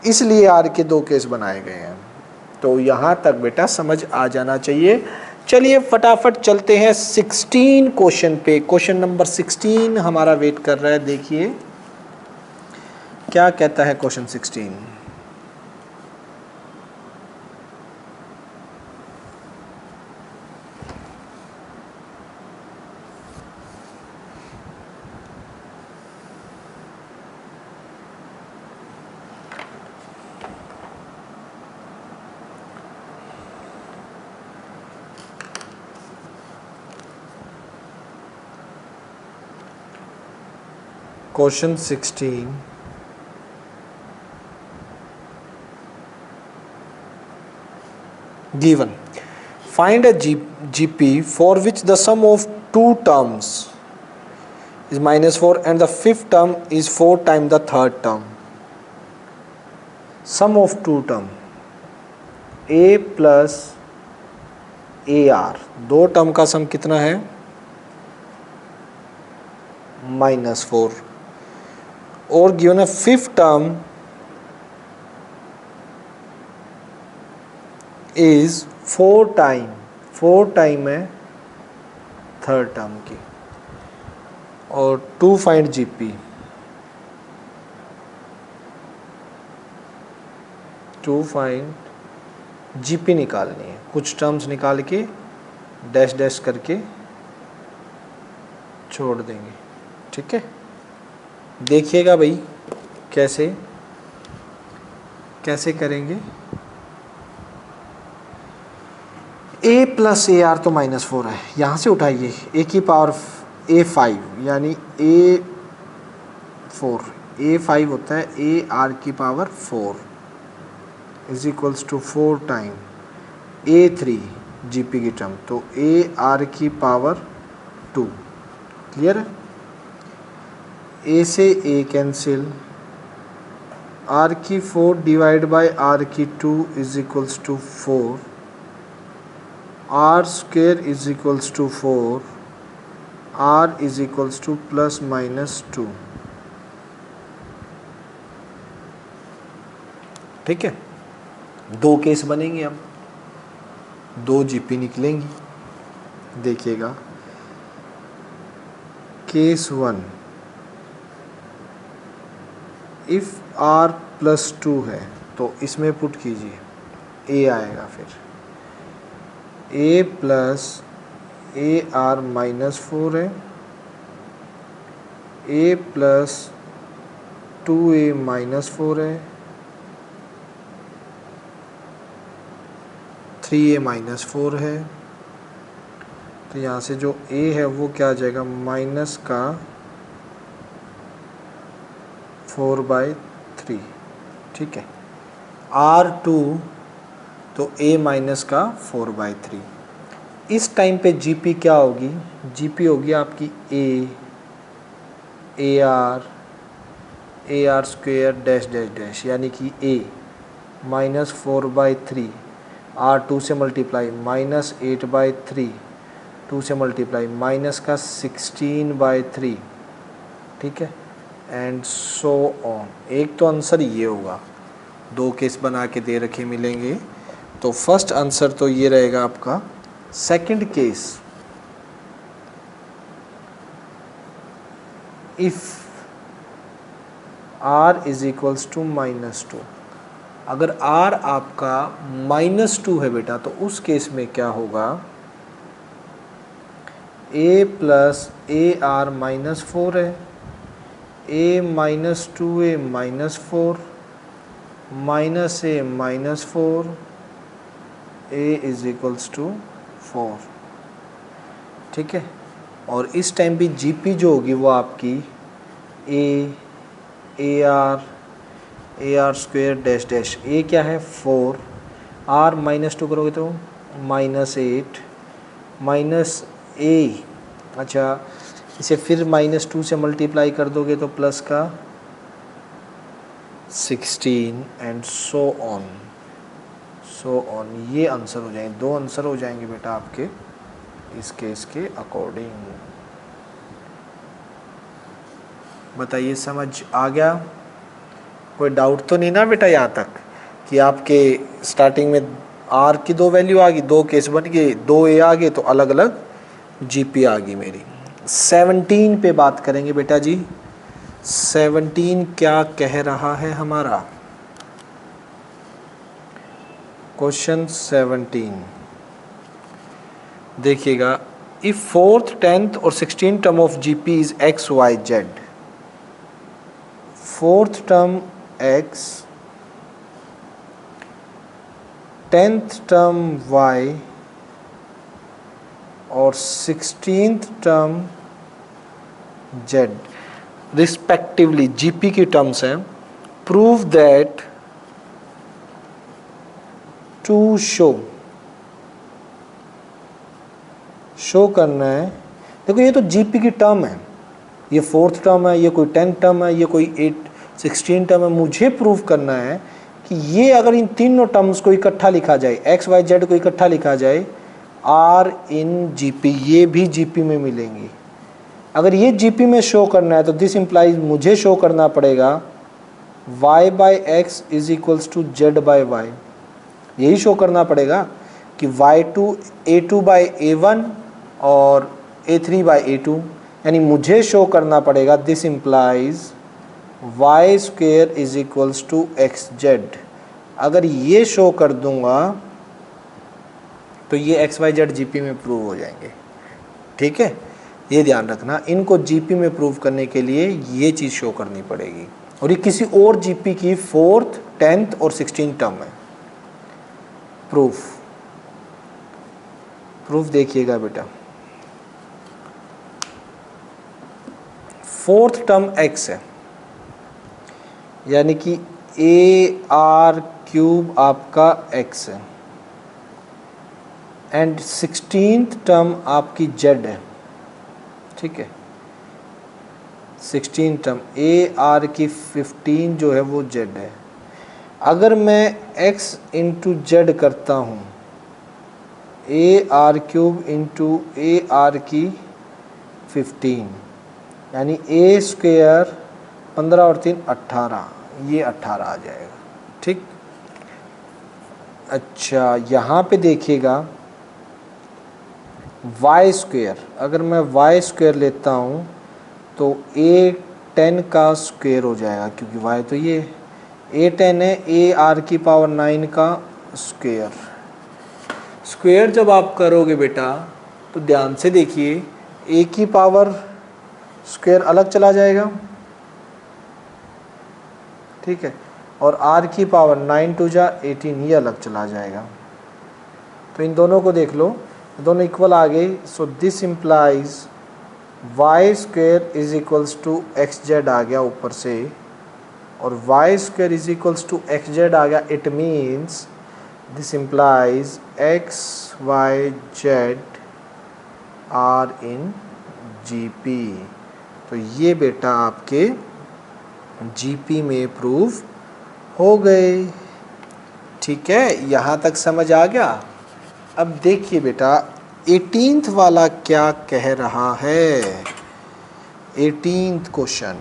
A: इसलिए आर के 2 केस बनाए गए हैं। तो यहाँ तक बेटा समझ आ जाना चाहिए। चलिए फटाफट चलते हैं 16 क्वेश्चन पे। क्वेश्चन नंबर 16 हमारा वेट कर रहा है। देखिए क्या कहता है question 16? Question 16. Given. Find a GP for which the sum of two terms is -4 and the fifth term is 4 times the third term. Sum of two term A plus AR, दो term का sum कितना है? -4. और given है fifth term is 4 time है third term की. और to find GP. To find GP निकालनी है. कुछ टर्म्स निकाल के डैश डैश करके छोड़ देंगे. ठीक है, देखिएगा भाई कैसे करेंगे. a प्लस ए आर तो -4 है, यहाँ से उठाइए a की पावर a5 यानी a5 होता है a r की power 4 is equals to 4 time a3 GP की टर्म, तो a r की पावर 2. क्लियर है. a से a कैंसिल, r की 4 डिवाइड बाय r की 2 is equals to 4, r square is equals to 4, r is equals to ±2. ठीक है, दो केस बनेंगे. अब दो जीपी निकलेंगी. देखिएगा केस 1, इफ़ r +2 है तो इसमें पुट कीजिए a आएगा. फिर a प्लस AR -4 है, a प्लस 2a -4 है, 3a -4 है. तो यहाँ से जो a है वो क्या आ जाएगा, माइनस का 4/3. ठीक है, R2 तो a माइनस का 4/3. इस टाइम पे GP क्या होगी? GP होगी आपकी AR square dash dash dash यानी कि a -4/3, R2 से मल्टीप्लाई -8/3, 2 से मल्टीप्लाई माइनस का 16/3. ठीक है, एंड सो ऑन. एक तो आंसर ये होगा. दो केस बना के दे रखे मिलेंगे, तो फर्स्ट आंसर तो ये रहेगा आपका. Second case, if r is equals to -2, अगर r आपका -2 है बेटा तो उस केस में क्या होगा, a प्लस AR -4 है, a -2a -4 -a -4, a is equals to 4. ठीक है, और इस टाइम भी GP जो होगी वो आपकी AR square dash dash, a क्या है 4, r -2 करोगे तो -8 -a, अच्छा इसे फिर -2 से मल्टीप्लाई कर दोगे तो प्लस का 16 एंड सो ऑन. ये आंसर हो जाएंगे. दो आंसर हो जाएंगे बेटा आपके इस केस के अकॉर्डिंग. बताइए समझ आ गया? कोई डाउट तो नहीं ना बेटा यहाँ तक कि आपके स्टार्टिंग में r की दो वैल्यू आ गई, दो केस बन गए, दो a आ गए, तो अलग अलग GP आ गई मेरी. 17 पे बात करेंगे बेटा जी. 17 क्या कह रहा है हमारा? क्वेश्चन 17 देखिएगा, इफ 4th 10th और 16th term of GP is x Y z, 4th term x, 10th term y और 16th term z respectively GP की टर्म्स हैं। प्रूव दैट टू शो करना है। देखो ये तो जीपी की टर्म है, ये 4th टर्म है, ये कोई 10th टर्म है, ये कोई 16 टर्म है। मुझे प्रूव करना है कि ये अगर इन तीनों टर्म्स को इकट्ठा लिखा जाए, एक्स वाई जेड को इकट्ठा लिखा जाए, आर इन जीपी, ये भी जीपी में मिलेंगी। अगर ये जीपी में शो करना है तो दिस इम्प्लाइज मुझे शो करना पड़ेगा y by x is equals to z by y. यही शो करना पड़ेगा कि y2 a2 बाई a1 और a3 बाई a2, यानी मुझे शो करना पड़ेगा this implies Y square is equals to x z. अगर ये शो कर दूंगा तो ये एक्स वाई जेड जीपी में प्रूव हो जाएंगे। ठीक है, ये ध्यान रखना, इनको जीपी में प्रूव करने के लिए ये चीज़ शो करनी पड़ेगी, और ये किसी और जीपी की 4th 10th और 16th टर्म है। प्रूफ देखिएगा बेटा, 4th टर्म x है, यानी कि AR क्यूब आपका x है, एंड 16th टर्म आपकी z है। ठीक है, 16 टर्म AR की 15 जो है वो z है। अगर मैं x इंटू जेड करता हूँ, AR क्यूब इंटू AR की 15, यानी a स्क्वेयर 15 और 3 18, ये 18 आ जाएगा। ठीक, अच्छा यहाँ पे देखिएगा y स्क्वेयर, अगर मैं y स्क्वेयर लेता हूँ तो A10 का स्क्वेयर हो जाएगा, क्योंकि y तो ये A10 है, AR की पावर 9 का स्क्वेयर। स्क्वेयर जब आप करोगे बेटा तो ध्यान से देखिए, A की पावर स्क्वेयर अलग चला जाएगा, ठीक है, और R की पावर 9 टू जा 18, ये अलग चला जाएगा। तो इन दोनों को देख लो, दोनों इक्वल आ गए। So this implies Y square is equals to x Z आ गया ऊपर से, और Y square is equals to x Z आ गया। It means this implies X Y Z are in GP. तो ये बेटा आपके जीपी में प्रूव हो गए। ठीक है, यहाँ तक समझ आ गया। अब देखिए बेटा 18th वाला क्या कह रहा है। 18th क्वेश्चन,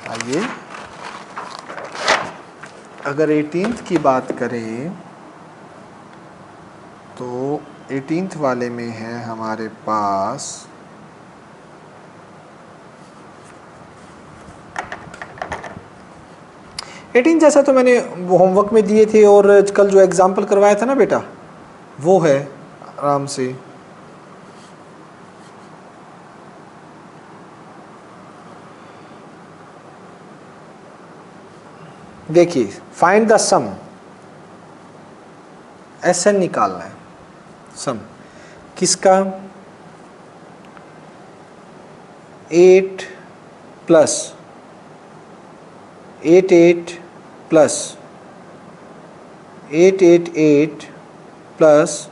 A: आइए अगर 18th की बात करें तो 18th वाले में है हमारे पास एटीन, जैसा तो मैंने होमवर्क में दिए थे और कल जो एग्जाम्पल करवाया था ना बेटा, वो है आराम से। देखिए, फाइंड द सम, SN निकालना है। सम किसका? 8 plus 8 plus 8 plus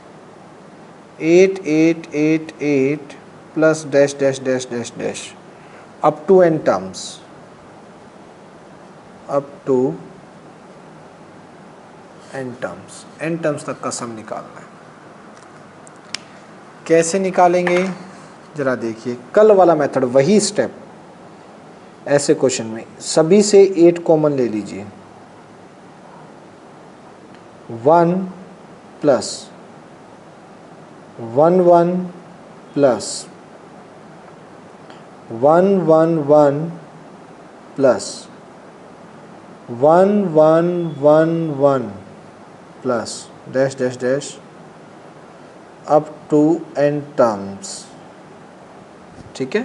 A: 8 plus dash dash dash dash dash up to n terms, up to n terms तक का सम निकालना है। कैसे निकालेंगे जरा देखिए, कल वाला मेथड, वही स्टेप। ऐसे क्वेश्चन में सभी से 8 कॉमन ले लीजिए। 1 plus 1 plus 1 1 1 plus 1 1 1 1 plus dash dash dash up to n terms. ठीक है,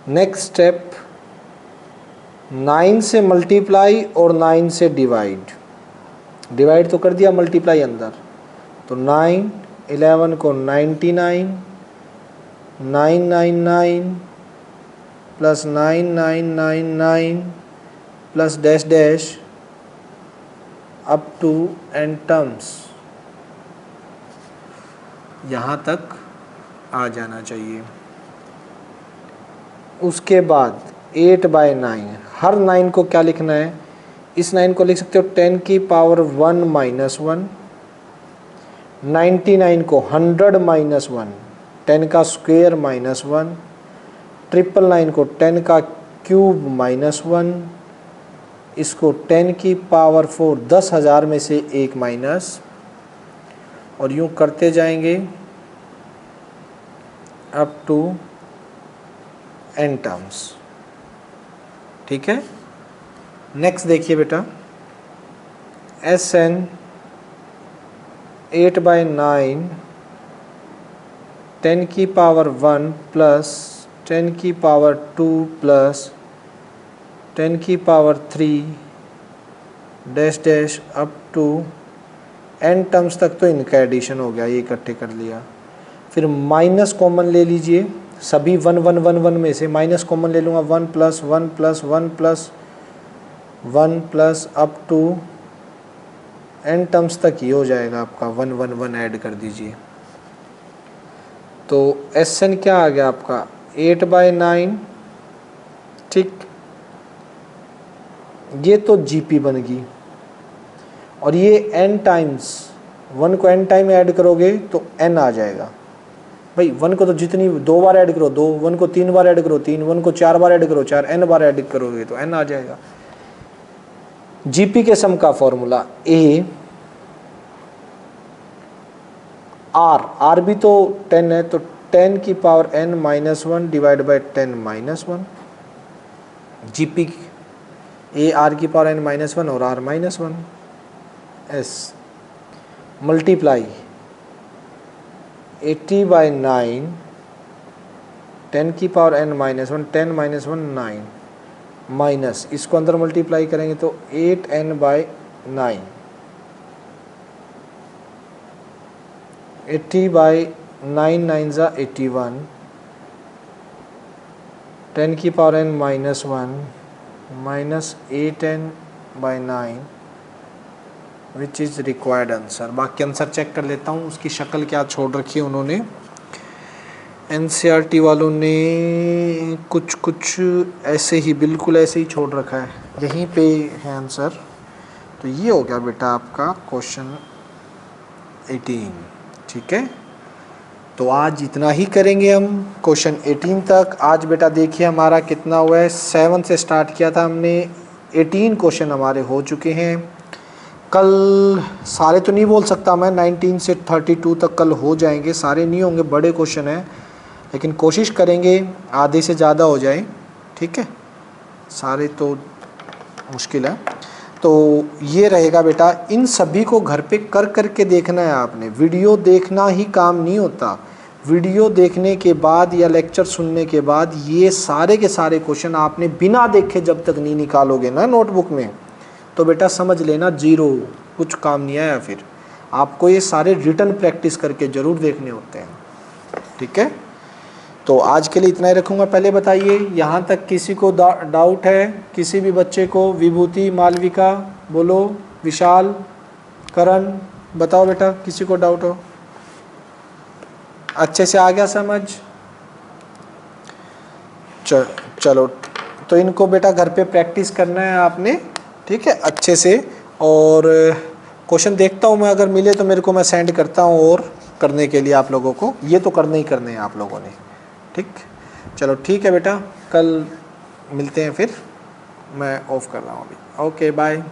A: नेक्स्ट स्टेप 9 से मल्टीप्लाई और 9 से डिवाइड। डिवाइड तो कर दिया, मल्टीप्लाई अंदर, तो 9 11 को 99 999 plus 9999 plus dash dash up to n terms. यहाँ तक आ जाना चाहिए। उसके बाद 8/9, हर 9 को क्या लिखना है, इस 9 को लिख सकते हो 10 की पावर 1 माइनस 1, 99 को 100 माइनस 1, 10 का स्क्वायर माइनस 1, 999 को 10 का क्यूब माइनस 1, इसको 10 की पावर 4 10,000 में से 1 माइनस, और यूँ करते जाएंगे अप टू n टर्म्स। ठीक है, नेक्स्ट देखिए बेटा, Sn 8/9 10 की पावर 1 प्लस 10 की पावर 2 प्लस 10 की power 3 dash dash up to n terms तक। तो इनका एडिशन हो गया, ये इकट्ठे कर लिया। फिर माइनस कॉमन ले लीजिए, सभी 1 1 1 1 में से माइनस कॉमन ले लूँगा, 1 plus 1 plus 1 plus 1 plus up to n terms तक ही हो जाएगा आपका। 1 1 1 ऐड कर दीजिए, तो Sn क्या आ गया आपका 8/9। ठीक, ये तो GP बन गई, और ये n टाइम्स, 1 को n टाइम ऐड करोगे तो n आ जाएगा। भाई 1 को तो जितनी 2 बार ऐड करो 2, 1 को 3 बार ऐड करो 3, 1 को 4 बार ऐड करो 4, n बार ऐड करोगे तो n आ जाएगा। GP के सम का फॉर्मूला A R भी तो 10 है, तो 10 की power n minus 1 divide by 10 minus 1। GP A R की पावर n माइनस 1 और R माइनस 1 S मल्टीप्लाई 80/9 10 की power n minus 1, 10 minus 1 9 minus, इसको अंदर मल्टीप्लाई करेंगे तो 8n/9 80/9 9 ज़ा 81, 10 की power n minus 1 minus 8n/9 which is required answer. बाकी आंसर चेक कर लेता हूँ, उसकी शक्ल क्या छोड़ रखी है उन्होंने। NCERT वालों ने कुछ ऐसे ही, बिल्कुल ऐसे ही छोड़ रखा है, यहीं पे है आंसर। तो ये हो गया बेटा आपका क्वेश्चन 18। ठीक है, तो आज इतना ही करेंगे हम क्वेश्चन 18 तक। आज बेटा देखिए हमारा कितना हुआ है, 7 से स्टार्ट किया था हमने, 18 क्वेश्चन हमारे हो चुके हैं। कल सारे तो नहीं बोल सकता मैं, 19 से 32 तक कल हो जाएंगे, सारे नहीं होंगे, बड़े क्वेश्चन हैं, लेकिन कोशिश करेंगे आधे से ज़्यादा हो जाए। ठीक है, सारे तो मुश्किल है। तो ये रहेगा बेटा, इन सभी को घर पे कर कर के देखना है आपने। वीडियो देखना ही काम नहीं होता, वीडियो देखने के बाद या लेक्चर सुनने के बाद ये सारे के सारे क्वेश्चन आपने बिना देखे जब तक नहीं निकालोगे ना नोटबुक में, तो बेटा समझ लेना जीरो, कुछ काम नहीं आया। फिर आपको ये सारे रिटर्न प्रैक्टिस करके ज़रूर देखने होते हैं। ठीक है, तो आज के लिए इतना ही रखूँगा। पहले बताइए यहाँ तक किसी को डाउट है, किसी भी बच्चे को? विभूति, मालविका बोलो, विशाल, करण बताओ बेटा, किसी को डाउट हो? अच्छे से आ गया समझ? चलो, तो इनको बेटा घर पे प्रैक्टिस करना है आपने, ठीक है, अच्छे से। और क्वेश्चन देखता हूँ मैं, अगर मिले तो मेरे को मैं सेंड करता हूँ और करने के लिए आप लोगों को। ये तो करने ही करने हैं आप लोगों ने, ठीक। चलो ठीक है बेटा, कल मिलते हैं फिर, मैं ऑफ कर रहा हूँ अभी। Okay bye.